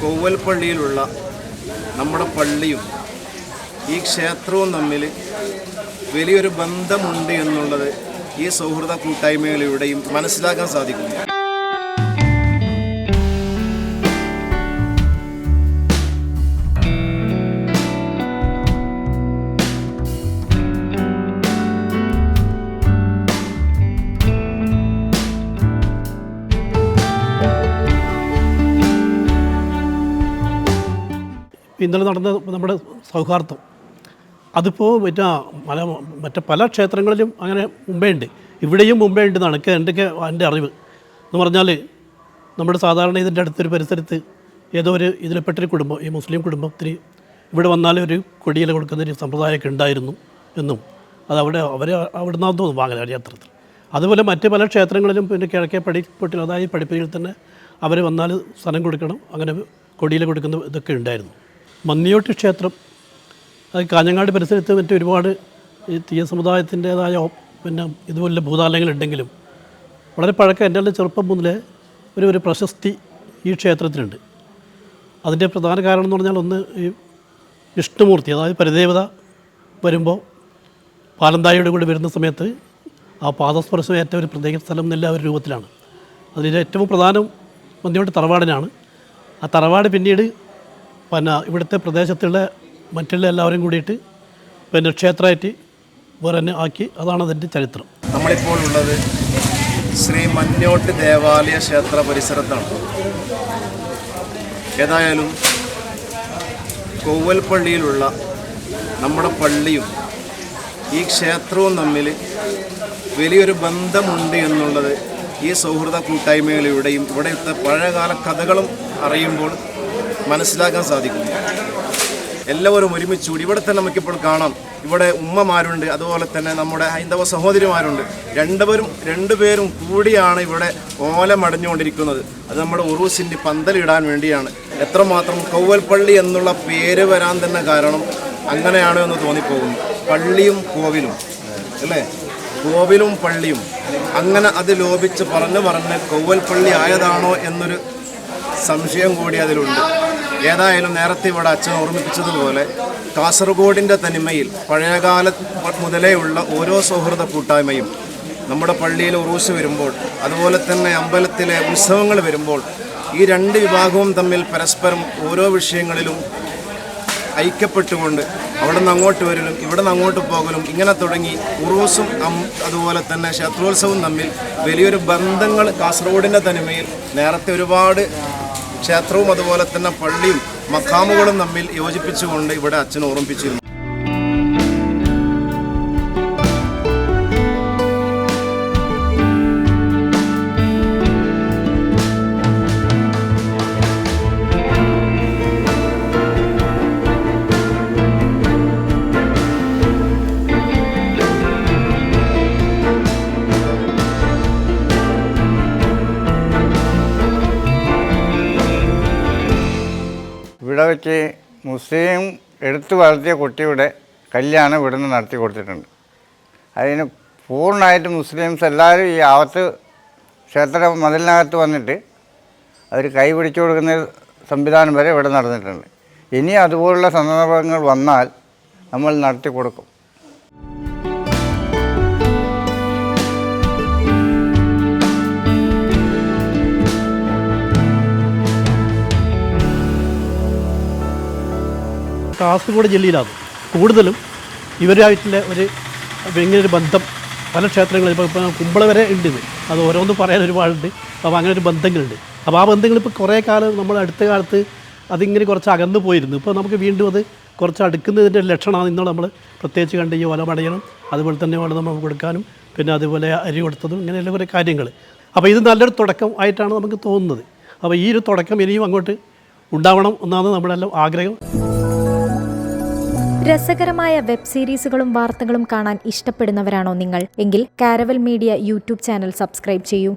കൊവ്വൽപ്പള്ളിയിലുള്ള നമ്മുടെ പള്ളിയും ഈ ക്ഷേത്രവും തമ്മിൽ വലിയൊരു ബന്ധമുണ്ട് എന്നുള്ളത് ഈ സൗഹൃദ കൂട്ടായ്മകളിലൂടെയും മനസ്സിലാക്കാൻ സാധിക്കുന്നു. ഇന്നലെ നടന്ന നമ്മുടെ സൗഹാർദ്ദം അതിപ്പോൾ മറ്റേ പല ക്ഷേത്രങ്ങളിലും അങ്ങനെ മുമ്പേ ഉണ്ട്, ഇവിടെയും മുമ്പേ ഉണ്ടെന്നാണ് എൻ്റെ അറിവ്. എന്ന് പറഞ്ഞാൽ നമ്മുടെ സാധാരണ ഇതിൻ്റെ അടുത്തൊരു പരിസരത്ത് ഏതോ ഒരു ഇതിൽപ്പെട്ടൊരു കുടുംബം, ഈ മുസ്ലിം കുടുംബത്തിന് ഇവിടെ വന്നാൽ ഒരു കൊടിയില കൊടുക്കുന്നൊരു സമ്പ്രദായമൊക്കെ ഉണ്ടായിരുന്നു എന്നും അത് അവർ അവിടെ നിന്നാന്ന് തോന്നുന്നു വാങ്ങല യാത്രത്തിൽ. അതുപോലെ മറ്റ് പല ക്ഷേത്രങ്ങളിലും പിന്നെ കിഴക്കേ പടിപ്പൊട്ടിൽ അതായത് പഠിപ്പുകളിൽ തന്നെ അവർ വന്നാൽ സ്ഥലം കൊടുക്കണം, അങ്ങനെ കൊടിയില കൊടുക്കുന്ന ഇതൊക്കെ ഉണ്ടായിരുന്നു. മന്നിയോട്ട് ക്ഷേത്രം അത് കാഞ്ഞങ്ങാട് പരിസരത്ത് ഒരുപാട് ഈ തീയ സമുദായത്തിൻ്റേതായ പിന്നെ ഇതുപോലെ ഭൂതാലയങ്ങളുണ്ടെങ്കിലും വളരെ പഴക്കം എൻ്റെ ചെറുപ്പം മുതലേ ഒരു പ്രശസ്തി ഈ ക്ഷേത്രത്തിനുണ്ട്. അതിൻ്റെ പ്രധാന കാരണം എന്ന് പറഞ്ഞാൽ ഒന്ന് ഈ വിഷ്ണുമൂർത്തി അതായത് പരിദേവത വരുമ്പോൾ പാലന്തായിയുടെ കൂടെ വരുന്ന സമയത്ത് ആ പാദസ്പർശം ഏറ്റവും ഒരു പ്രത്യേക സ്ഥലം എന്നുള്ള ഒരു രൂപത്തിലാണ്. അതിൽ ഏറ്റവും പ്രധാനം മന്നിയോട്ട് തറവാടിനാണ്. ആ തറവാട് പിന്നീട് പിന്നെ ഇവിടുത്തെ പ്രദേശത്തുള്ള മറ്റുള്ള എല്ലാവരും കൂടിയിട്ട് പിന്നെ ക്ഷേത്രമായിട്ട് വേറെ തന്നെ ആക്കി. അതാണ് അതിൻ്റെ ചരിത്രം. നമ്മളിപ്പോൾ ഉള്ളത് ശ്രീ മന്നിയോട്ട് ദേവാലയ ക്ഷേത്ര പരിസരത്താണ്. ഏതായാലും കൊവ്വൽപ്പള്ളിയിലുള്ള നമ്മുടെ പള്ളിയും ഈ ക്ഷേത്രവും തമ്മിൽ വലിയൊരു ബന്ധമുണ്ട് എന്നുള്ളത് ഈ സൗഹൃദ കൂട്ടായ്മകളിലൂടെയും ഇവിടുത്തെ പഴയകാല കഥകളും അറിയുമ്പോൾ മനസ്സിലാക്കാൻ സാധിക്കുന്നു. എല്ലാവരും ഒരുമിച്ചുകൂടി ഇവിടെ തന്നെ നമുക്കിപ്പോൾ കാണാം. ഇവിടെ ഉമ്മമാരുണ്ട്, അതുപോലെ തന്നെ നമ്മുടെ ഹൈന്ദവ സഹോദരിമാരുണ്ട്. രണ്ടുപേരും കൂടിയാണ് ഇവിടെ ഓലമടഞ്ഞുകൊണ്ടിരിക്കുന്നത്. അത് നമ്മുടെ ഉറൂസിൻ്റെ പന്തലിടാൻ വേണ്ടിയാണ്. എത്രമാത്രം കൊവ്വൽപ്പള്ളി എന്നുള്ള പേര് വരാൻ തന്നെ കാരണം അങ്ങനെയാണോ എന്ന് തോന്നിപ്പോകുന്നു. പള്ളിയും കോവിലും അല്ലേ, കോവിലും പള്ളിയും അങ്ങനെ അത് ലോപിച്ച് പറഞ്ഞ് കൊവ്വൽപ്പള്ളി ആയതാണോ എന്നൊരു സംശയം കൂടി അതിലുണ്ട്. ഏതായാലും നേരത്തെ ഇവിടെ അച്ഛൻ ഓർമ്മിപ്പിച്ചതുപോലെ കാസർഗോഡിൻ്റെ തനിമയിൽ പഴയകാല മുതലേ ഉള്ള ഓരോ സൗഹൃദ കൂട്ടായ്മയും നമ്മുടെ പള്ളിയിൽ ഉറൂസ് വരുമ്പോൾ, അതുപോലെ തന്നെ അമ്പലത്തിലെ ഉത്സവങ്ങൾ വരുമ്പോൾ ഈ രണ്ട് വിഭാഗവും തമ്മിൽ പരസ്പരം ഓരോ വിഷയങ്ങളിലും ഐക്യപ്പെട്ടുകൊണ്ട് അവിടെ നിന്ന് അങ്ങോട്ട് വരലും ഇവിടെ നിന്ന് അങ്ങോട്ട് പോകലും ഇങ്ങനെ തുടങ്ങി ഉറൂസും അതുപോലെ തന്നെ ക്ഷേത്രോത്സവവും തമ്മിൽ വലിയൊരു ബന്ധങ്ങൾ കാസർഗോഡിൻ്റെ തനിമയിൽ നേരത്തെ ഒരുപാട് ക്ഷേത്രവും അതുപോലെ തന്നെ പള്ളിയും മഖാമുകളും തമ്മിൽ യോജിപ്പിച്ചുകൊണ്ട് ഇവിടെ അച്ഛൻ ഓർമ്മിപ്പിച്ചിരുന്നു. ഇവിടെ വെച്ച് മുസ്ലിം എടുത്തു വളർത്തിയ കുട്ടിയുടെ കല്യാണം ഇവിടെ നിന്ന് നടത്തി കൊടുത്തിട്ടുണ്ട്. അതിന് പൂർണ്ണമായിട്ട് മുസ്ലിംസ് എല്ലാവരും ഈ ക്ഷേത്ര മതിലിനകത്ത് വന്നിട്ട് അവർ കൈ പിടിച്ചു കൊടുക്കുന്ന സംവിധാനം വരെ ഇവിടെ നടന്നിട്ടുണ്ട്. ഇനി അതുപോലുള്ള സന്ദർഭങ്ങൾ വന്നാൽ നമ്മൾ നടത്തി കൊടുക്കും. കാസർഗോഡ് ജില്ലയിലാണ് കൂടുതലും ഇവരായിട്ടുള്ള ഇങ്ങനൊരു ബന്ധം പല ക്ഷേത്രങ്ങളിൽ ഇപ്പോൾ കുമ്പള വരെ ഉണ്ട്. അത് ഓരോന്നും പറയാൻ ഒരുപാടുണ്ട്. അപ്പോൾ അങ്ങനെ ഒരു ബന്ധങ്ങളുണ്ട്. അപ്പോൾ ആ ബന്ധങ്ങൾ ഇപ്പോൾ കുറേ കാലം നമ്മൾ അടുത്ത കാലത്ത് അതിങ്ങനെ കുറച്ച് അകന്നു പോയിരുന്നു. ഇപ്പോൾ നമുക്ക് വീണ്ടും അത് കുറച്ച് അടുക്കുന്നതിൻ്റെ ലക്ഷണമാണ് ഇന്നലെ നമ്മൾ പ്രത്യേകിച്ച് കണ്ട് ഈ ഓലമടയണം, അതുപോലെ തന്നെ ഓല നമ്മൾ കൊടുക്കാനും പിന്നെ അതുപോലെ അരി കൊടുത്തതും ഇങ്ങനെയുള്ള കുറേ കാര്യങ്ങൾ. അപ്പോൾ ഇത് നല്ലൊരു തുടക്കം ആയിട്ടാണ് നമുക്ക് തോന്നുന്നത്. അപ്പോൾ ഈ ഒരു തുടക്കം ഇനിയും അങ്ങോട്ട് ഉണ്ടാവണം എന്നാണ് നമ്മളെല്ലാം ആഗ്രഹം. രസകരമായ വെബ് സീരീസുകളും വാർത്തകളും കാണാൻ ഇഷ്ടപ്പെടുന്നവരാണോ നിങ്ങൾ? എങ്കിൽ caravel media YouTube channel subscribe ചെയ്യൂ.